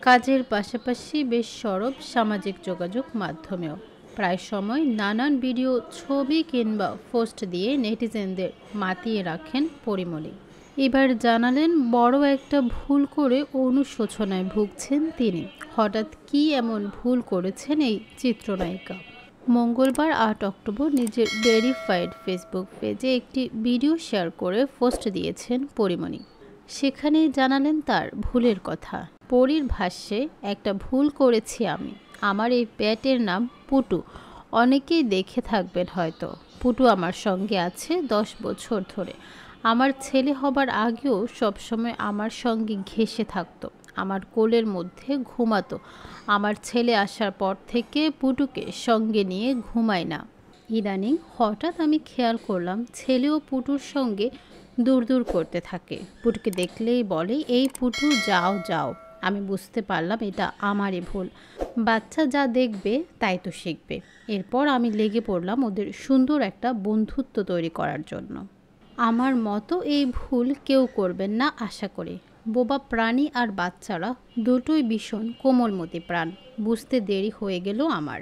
কাজের পাশাপাশি বেশ সরব সামাজিক যোগাযোগ মাধ্যমেও। প্রায় সময় নানান ভিডিও, ছবি কিংবা পোস্ট দিয়ে নেটিজেনদের মাতিয়ে রাখেন পরিমণি। এবার জানালেন বড় একটা ভুল করে অনুশোচনায় ভুগছেন তিনি। হঠাৎ কী এমন ভুল করেছেন এই চিত্রনায়িকা? মঙ্গলবার ৮ অক্টোবর নিজের ভেরিফাইড ফেসবুক পেজে একটি ভিডিও শেয়ার করে পোস্ট দিয়েছেন পরিমণি। সেখানে জানালেন তার ভুলের কথা। পরীর ভাষ্যে, একটা ভুল করেছি আমি। আমার এই পেটের নাম পুটু। অনেকেই দেখে থাকবেন হয়তো। পুটু আমার সঙ্গে আছে 10 বছর ধরে। আমার ছেলে হবার আগেও সবসময় আমার সঙ্গে ঘেঁষে থাকতো, আমার কোলের মধ্যে ঘুমাতো। আমার ছেলে আসার পর থেকে পুটুকে সঙ্গে নিয়ে ঘুমায় না। ইদানিং হঠাৎ আমি খেয়াল করলাম ছেলেও পুটুর সঙ্গে দূর দূর করতে থাকে। পুটুকে দেখলেই বলে, এই পুটু যাও যাও। আমি বুঝতে পারলাম এটা আমারই ভুল। বাচ্চা যা দেখবে তাই তো শিখবে। এরপর আমি লেগে পড়লাম ওদের সুন্দর একটা বন্ধুত্ব তৈরি করার জন্য। আমার মতো এই ভুল কেউ করবেন না আশা করি। বোবা প্রাণী আর বাচ্চারা দুটোই ভীষণ কোমলমতি প্রাণ। বুঝতে দেরি হয়ে গেল আমার।